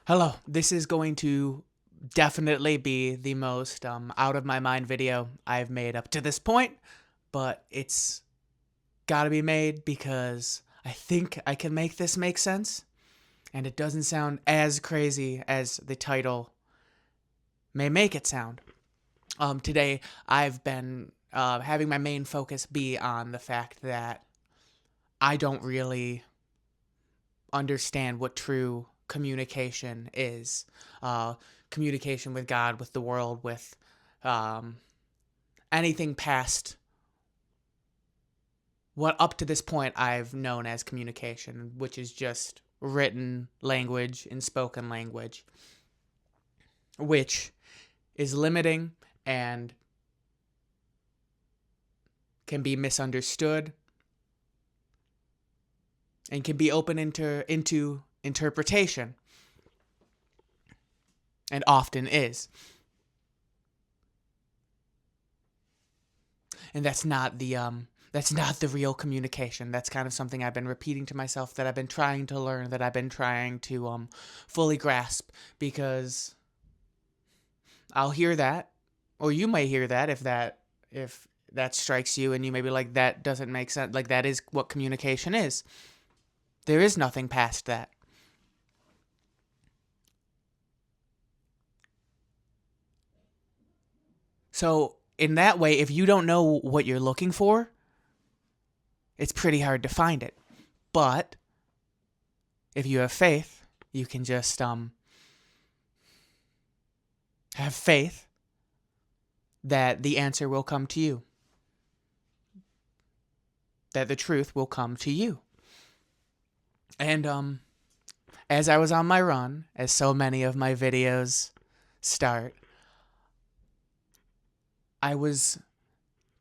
Hello, this is going to definitely be the most out of my mind video I've made up to this point, but it's gotta be made because I think I can make this make sense, and it doesn't sound as crazy as the title may make it sound. Today, I've been having my main focus be on the fact that I don't really understand what true communication is. Communication with God, with the world, with um, anything past what up to this point I've known as communication, which is just written language and spoken language, which is limiting and can be misunderstood and can be open into interpretation, and often is. And that's not the real communication. That's kind of something I've been repeating to myself, that I've been trying to learn, that I've been trying to fully grasp, because I'll hear that, or you may hear that, if that strikes you and you may be like, that doesn't make sense. Like, that is what communication is. There is nothing past that. So, in that way, if you don't know what you're looking for, it's pretty hard to find it. But if you have faith, you can just have faith that the answer will come to you, that the truth will come to you. And as I was on my run, as so many of my videos start, I was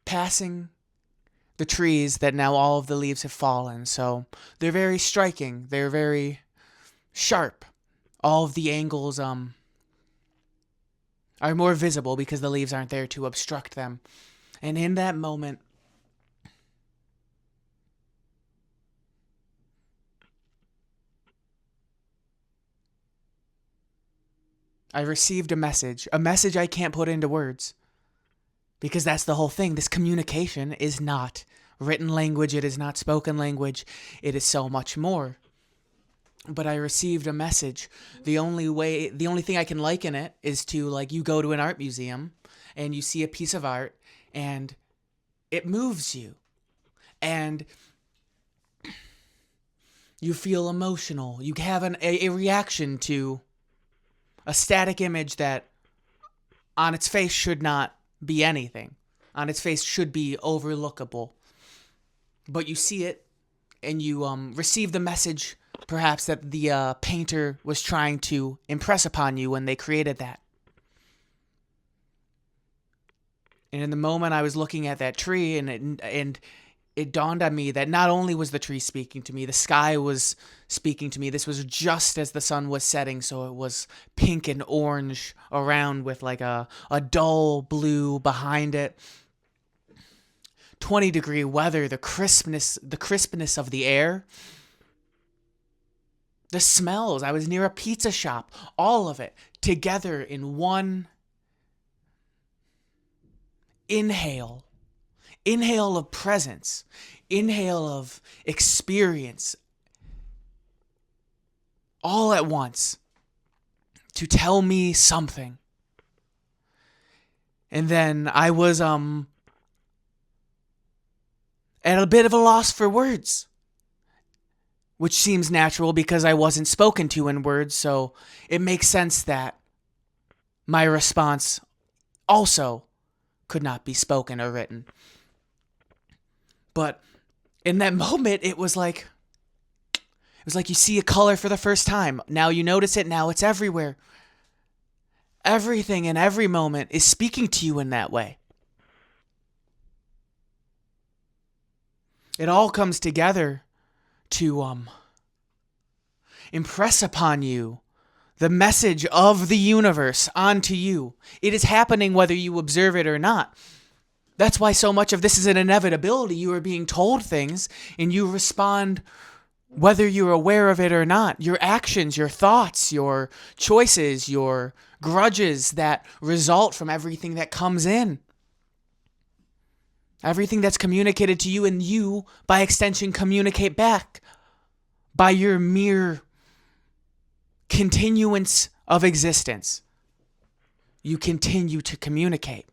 passing the trees that now all of the leaves have fallen. So they're very striking. They're very sharp. All of the angles are more visible because the leaves aren't there to obstruct them. And in that moment, I received a message I can't put into words. Because that's the whole thing. This communication is not written language. It is not spoken language. It is so much more. But I received a message. The only thing I can liken it is to, like, you go to an art museum and you see a piece of art and it moves you. And you feel emotional. You have a reaction to a static image that on its face should not be anything. On its face should be overlookable. But you see it and you receive the message, perhaps, that the painter was trying to impress upon you when they created that. And in the moment I was looking at that tree, and it dawned on me that not only was the tree speaking to me, the sky was speaking to me. This was just as the sun was setting, so it was pink and orange around with like a dull blue behind it. 20-degree weather, the crispness of the air, the smells. I was near a pizza shop, all of it together in one inhale of presence, inhale of experience, all at once, to tell me something. And then I was at a bit of a loss for words, which seems natural because I wasn't spoken to in words, so it makes sense that my response also could not be spoken or written. But in that moment, it was like you see a color for the first time. Now you notice it, now it's everywhere. Everything in every moment is speaking to you in that way. It all comes together to impress upon you the message of the universe onto you. It is happening whether you observe it or not. That's why so much of this is an inevitability. You are being told things and you respond Whether you're aware of it or not, your actions, your thoughts, your choices, your grudges that result from everything that comes in, everything that's communicated to you, and you, by extension, communicate back by your mere continuance of existence. You continue to communicate.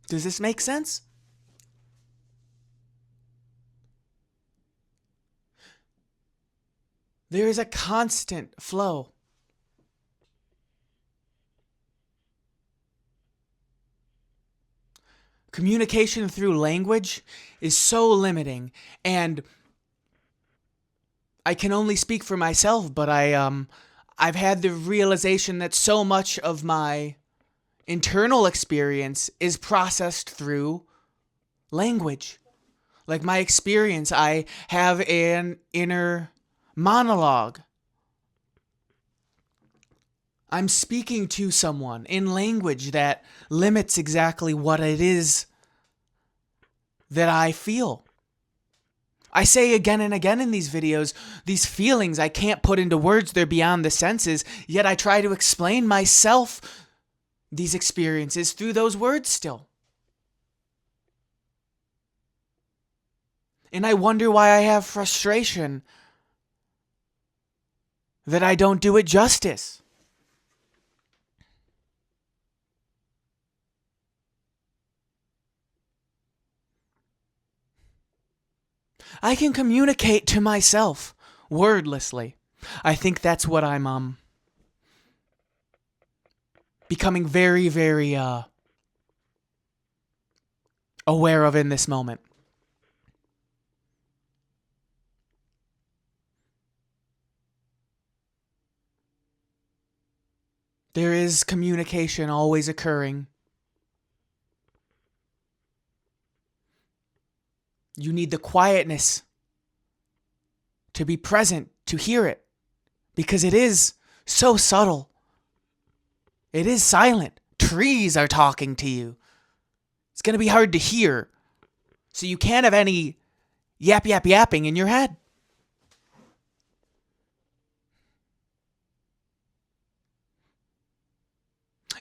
Does this make sense? There is a constant flow. Communication through language is so limiting, and I can only speak for myself, but I've had the realization that so much of my internal experience is processed through language. Like my experience, I have an inner monologue. I'm speaking to someone in language that limits exactly what it is that I feel. I say again and again in these videos, these feelings I can't put into words, they're beyond the senses, yet I try to explain myself these experiences through those words still. And I wonder why I have frustration that I don't do it justice. I can communicate to myself wordlessly. I think that's what I'm becoming very, very aware of in this moment. There is communication always occurring. You need the quietness to be present, to hear it, because it is so subtle. It is silent. Trees are talking to you. It's going to be hard to hear. So you can't have any yapping in your head.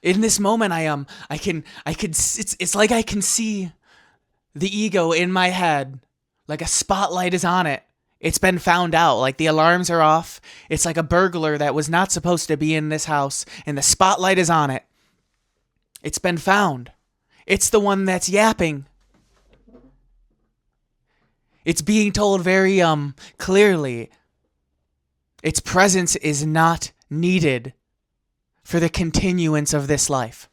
In this moment, it's like I can see the ego in my head, like a spotlight is on it. It's been found out, like the alarms are off. It's like a burglar that was not supposed to be in this house, and the spotlight is on it. It's been found. It's the one that's yapping. It's being told very clearly its presence is not needed for the continuance of this life.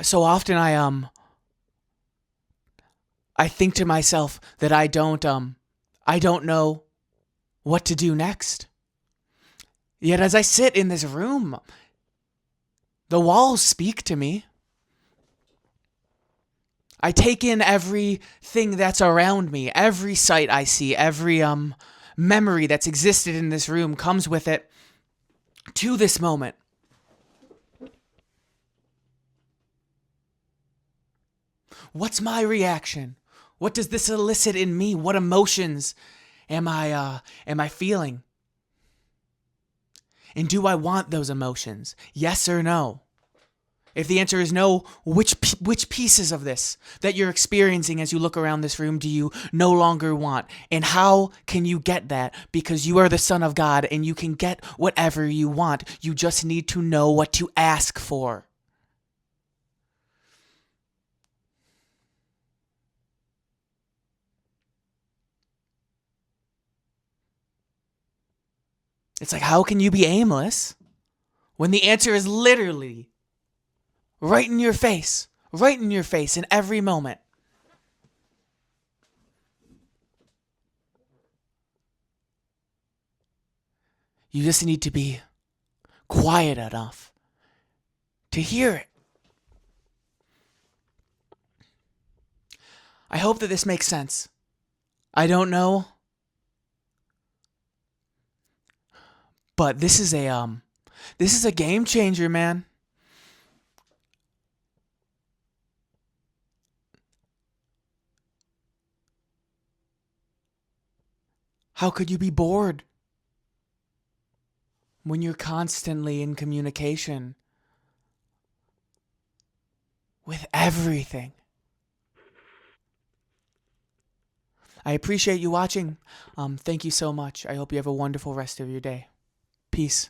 So often I think to myself that I don't know what to do next. Yet as I sit in this room, the walls speak to me. I take in everything that's around me, every sight I see, every memory that's existed in this room comes with it to this moment. What's my reaction? What does this elicit in me? What emotions am I feeling? And do I want those emotions? Yes or no? If the answer is no, which pieces of this that you're experiencing as you look around this room do you no longer want? And how can you get that? Because you are the Son of God and you can get whatever you want. You just need to know what to ask for. It's like, how can you be aimless when the answer is literally right in your face in every moment? You just need to be quiet enough to hear it. I hope that this makes sense. I don't know, but this is a game changer, man. How could you be bored when you're constantly in communication with everything? I appreciate you watching. Thank you so much. I hope you have a wonderful rest of your day. Peace.